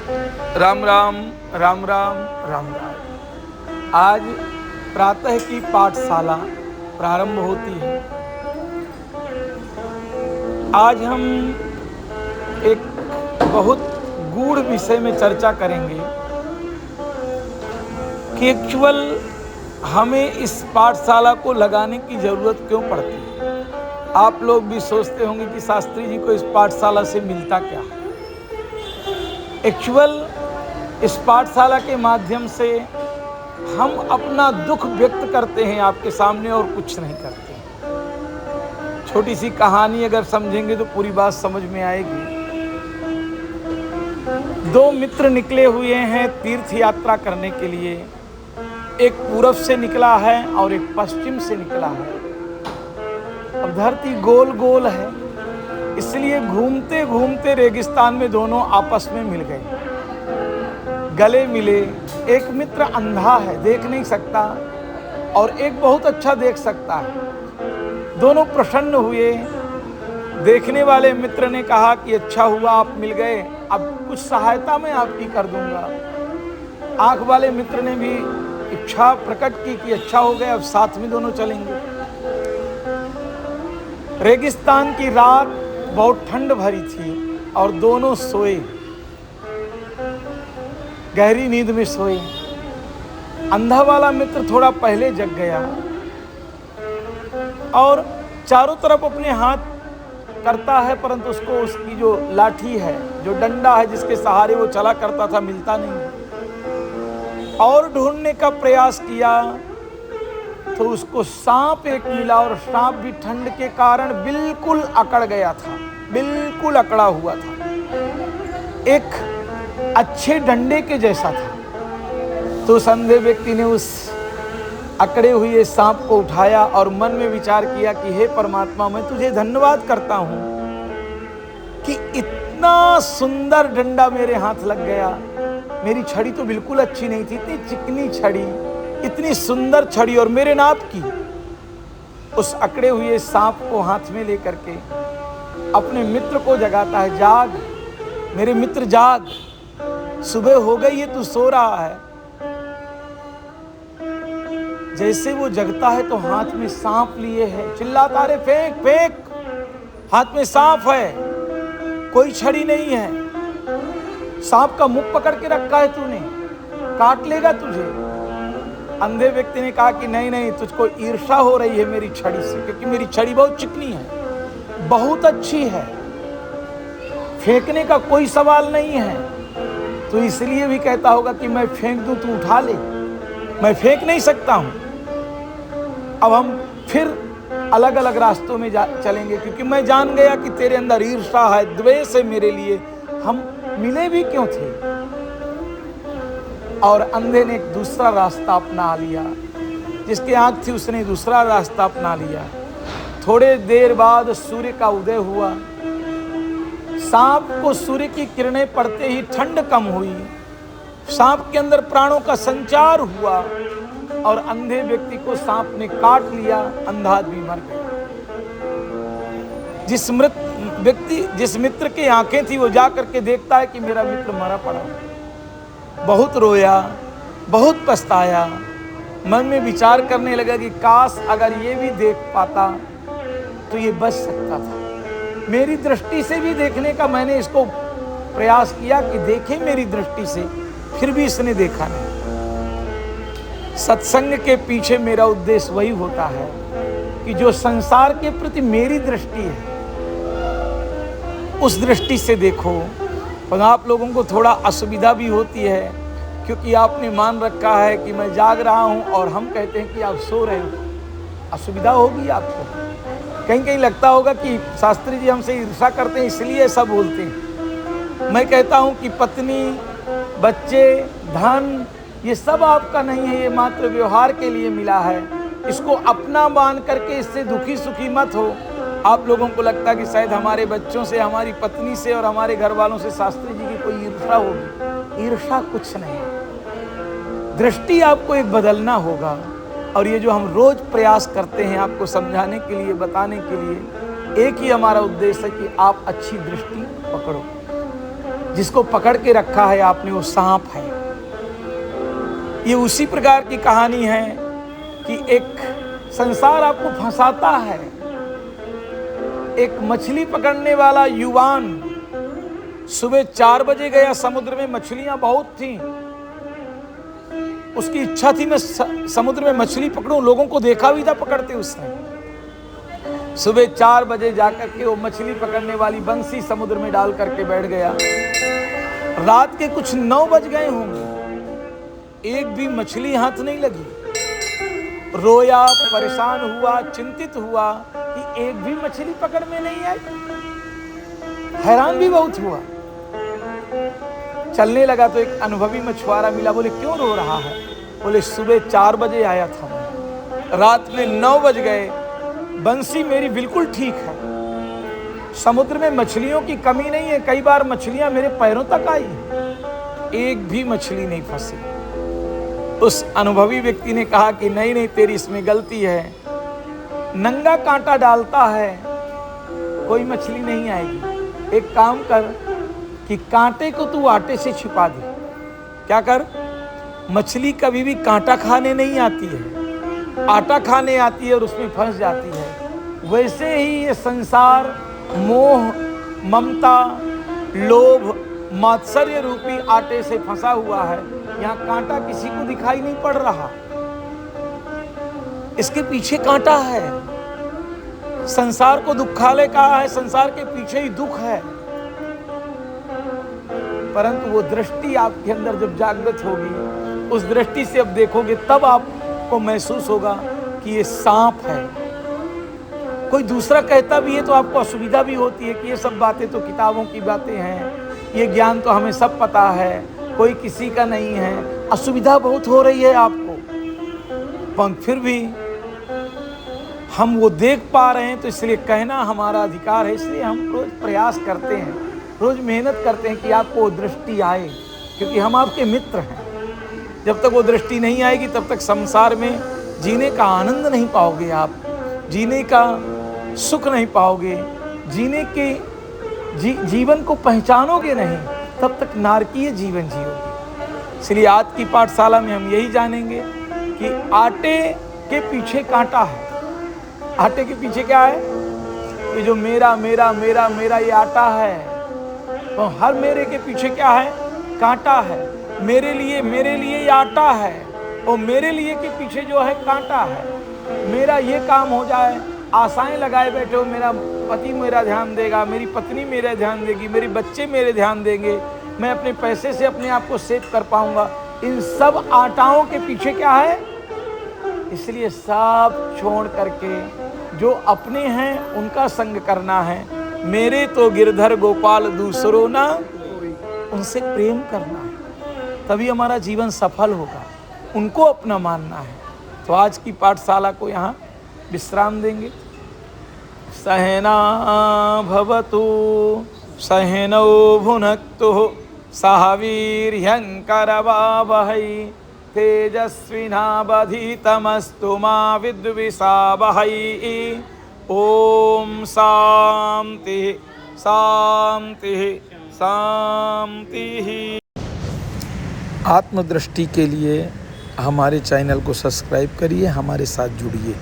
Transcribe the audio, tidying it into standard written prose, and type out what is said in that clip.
राम राम राम राम राम राम। आज प्रातः की पाठशाला प्रारंभ होती है। आज हम एक बहुत गूढ़ विषय में चर्चा करेंगे कि एक्चुअल हमें इस पाठशाला को लगाने की ज़रूरत क्यों पड़ती है। आप लोग भी सोचते होंगे कि शास्त्री जी को इस पाठशाला से मिलता क्या है। एक्चुअल इस पाठशाला के माध्यम से हम अपना दुख व्यक्त करते हैं आपके सामने और कुछ नहीं करते। छोटी सी कहानी अगर समझेंगे तो पूरी बात समझ में आएगी। दो मित्र निकले हुए हैं तीर्थ यात्रा करने के लिए। एक पूरब से निकला है और एक पश्चिम से निकला है। अब धरती गोल गोल है, इसलिए घूमते घूमते रेगिस्तान में दोनों आपस में मिल गए, गले मिले। एक मित्र अंधा है, देख नहीं सकता, और एक बहुत अच्छा देख सकता है। दोनों प्रसन्न हुए। देखने वाले मित्र ने कहा कि अच्छा हुआ आप मिल गए, अब कुछ सहायता मैं आपकी कर दूंगा। आंख वाले मित्र ने भी इच्छा प्रकट की कि अच्छा हो गया, अब साथ में दोनों चलेंगे। रेगिस्तान की रात बहुत ठंड भरी थी और दोनों सोए, गहरी नींद में सोए। अंधा वाला मित्र थोड़ा पहले जग गया और चारों तरफ अपने हाथ करता है, परंतु उसको उसकी जो लाठी है, जो डंडा है जिसके सहारे वो चला करता था, मिलता नहीं। और ढूंढने का प्रयास किया तो उसको सांप एक मिला, और सांप भी ठंड के कारण बिल्कुल अकड़ गया था, बिल्कुल अकड़ा हुआ था, एक अच्छे डंडे के जैसा था। तो उस अंधे व्यक्ति ने उस अकड़े हुए सांप को उठाया और मन में विचार किया कि हे परमात्मा, मैं तुझे धन्यवाद करता हूं कि इतना सुंदर डंडा मेरे हाथ लग गया। मेरी छड़ी तो बिल्कुल अच्छी नहीं थी, इतनी चिकनी छड़ी, इतनी सुंदर छड़ी, और मेरे नाप की। उस अकड़े हुए सांप को हाथ में लेकर के अपने मित्र को जगाता है, जाग मेरे मित्र जाग, सुबह हो गई है, तू सो रहा है। जैसे वो जगता है तो हाथ में सांप लिए है, चिल्लाता रे फेंक फेंक, हाथ में सांप है, कोई छड़ी नहीं है। सांप का मुख पकड़ के रखा है तूने, काट लेगा तुझे। अंधे व्यक्ति ने कहा कि नहीं नहीं, तुझको ईर्ष्या हो रही है मेरी छड़ी से, क्योंकि मेरी छड़ी बहुत चिकनी है, बहुत अच्छी है, फेंकने का कोई सवाल नहीं है। तो इसलिए भी कहता होगा कि मैं फेंक दूं, तू उठा ले। मैं फेंक नहीं सकता हूं। अब हम फिर अलग अलग रास्तों में चलेंगे, क्योंकि मैं जान गया कि तेरे अंदर ईर्ष्या है, द्वेष है मेरे लिए। हम मिले भी क्यों थे। और अंधे ने एक दूसरा रास्ता अपना लिया, जिसकी आंख थी उसने दूसरा रास्ता अपना लिया। थोड़े देर बाद सूर्य का उदय हुआ। सांप को सूर्य की किरणें पड़ते ही ठंड कम हुई, सांप के अंदर प्राणों का संचार हुआ, और अंधे व्यक्ति को सांप ने काट लिया। अंधा आदमी मर गया। जिस मित्र की आंखें थी वो जा करके देखता है कि मेरा मित्र मरा पड़ा। बहुत रोया, बहुत पछताया, मन में विचार करने लगा कि काश अगर ये भी देख पाता तो ये बच सकता था। मेरी दृष्टि से भी देखने का मैंने इसको प्रयास किया कि देखे मेरी दृष्टि से, फिर भी इसने देखा नहीं। सत्संग के पीछे मेरा उद्देश्य वही होता है कि जो संसार के प्रति मेरी दृष्टि है उस दृष्टि से देखो। पर आप लोगों को थोड़ा असुविधा भी होती है, क्योंकि आपने मान रखा है कि मैं जाग रहा हूं और हम कहते हैं कि आप सो रहे हो। असुविधा होगी आपको, कहीं कहीं लगता होगा कि शास्त्री जी हमसे ईर्ष्या करते हैं इसलिए ऐसा बोलते हैं। मैं कहता हूं कि पत्नी, बच्चे, धन, ये सब आपका नहीं है, ये मात्र व्यवहार के लिए मिला है। इसको अपना मान करके इससे दुखी सुखी मत हो। आप लोगों को लगता है कि शायद हमारे बच्चों से, हमारी पत्नी से और हमारे घर वालों से शास्त्री जी की कोई ईर्ष्या होगी। ईर्ष्या कुछ नहीं, दृष्टि आपको एक बदलना होगा। और ये जो हम रोज प्रयास करते हैं आपको समझाने के लिए, बताने के लिए, एक ही हमारा उद्देश्य है कि आप अच्छी दृष्टि पकड़ो। जिसको पकड़ के रखा है आपने वो सांप है। ये उसी प्रकार की कहानी है कि एक संसार आपको फंसाता है। एक मछली पकड़ने वाला युवान सुबह 4 बजे गया समुद्र में, मछलियां बहुत थीं। उसकी इच्छा थी मैं समुद्र में मछली पकड़ूं, लोगों को देखा भी था पकड़ते उसने। सुबह 4 बजे जाकर के वो मछली पकड़ने वाली बंसी समुद्र में डाल करके बैठ गया। रात के कुछ 9 बज गए होंगे, एक भी मछली हाथ नहीं लगी। रोया, परेशान हुआ, चिंतित हुआ कि एक भी मछली पकड़ में नहीं आई। हैरान भी बहुत हुआ। चलने लगा तो एक अनुभवी मछुआरा मिला। बोले क्यों रो रहा है? बोले सुबह 4 बजे आया था मैं, रात में 9 बज गए, बंसी मेरी बिल्कुल ठीक है, समुद्र में मछलियों की कमी नहीं है, कई बार मछलियां मेरे पैरों तक आई, एक भी मछली नहीं फंसी। उस अनुभवी व्यक्ति ने कहा कि नहीं नहीं, तेरी इसमें गलती है। नंगा कांटा डालता है, कोई मछली नहीं आएगी। एक काम कर कि कांटे को तू आटे से छिपा दे। क्या कर? मछली कभी भी कांटा खाने नहीं आती है, आटा खाने आती है और उसमें फंस जाती है। वैसे ही ये संसार मोह, ममता, लोभ, मात्सर्य रूपी आटे से फंसा हुआ है। यहाँ कांटा किसी को दिखाई नहीं पड़ रहा, इसके पीछे कांटा है। संसार को दुखालय कहा है, संसार के पीछे ही दुख है। परंतु वो दृष्टि आपके अंदर जब जागृत होगी, उस दृष्टि से अब देखोगे, तब आपको महसूस होगा कि ये सांप है। कोई दूसरा कहता भी है तो आपको असुविधा भी होती है कि ये सब बातें तो किताबों की बातें हैं, ये ज्ञान तो हमें सब पता है, कोई किसी का नहीं है। असुविधा बहुत हो रही है आपको, पर फिर भी हम वो देख पा रहे हैं तो इसलिए कहना हमारा अधिकार है। इसलिए हम रोज प्रयास करते हैं, रोज मेहनत करते हैं कि आपको वो दृष्टि आए, क्योंकि हम आपके मित्र हैं। जब तक वो दृष्टि नहीं आएगी तब तक संसार में जीने का आनंद नहीं पाओगे, आप जीने का सुख नहीं पाओगे, जीने के जीवन को पहचानोगे नहीं, तब तक नारकीय जीवन जियोगे। इसलिए आज की पाठशाला में हम यही जानेंगे कि आटे के पीछे कांटा है। आटे के पीछे क्या है? ये जो मेरा मेरा मेरा मेरा ये आटा है, तो हर मेरे के पीछे क्या है? कांटा है। मेरे लिए ये आटा है, और मेरे लिए के पीछे जो है कांटा है। मेरा ये काम हो जाए, आशाएं लगाए बैठे हो, मेरा पति मेरा ध्यान देगा, मेरी पत्नी मेरा ध्यान देगी, मेरे बच्चे मेरे ध्यान देंगे, मैं अपने पैसे से अपने आप को सेव कर पाऊंगा। इन सब आटाओं के पीछे क्या है? इसलिए सब छोड़ करके जो अपने हैं उनका संग करना है। मेरे तो गिरधर गोपाल दूसरों ना, उनसे प्रेम करना है, तभी हमारा जीवन सफल होगा। उनको अपना मानना है। तो आज की पाठशाला को यहाँ विश्राम देंगे। सहना भवतु सहनौ भुनक्तु सह वीर्यंकरवावहै तेजस्विनावधीतमस्तु मा विद्विषावहै। ओम शांति शांति शांति। आत्मदृष्टि के लिए हमारे चैनल को सब्सक्राइब करिए, हमारे साथ जुड़िए।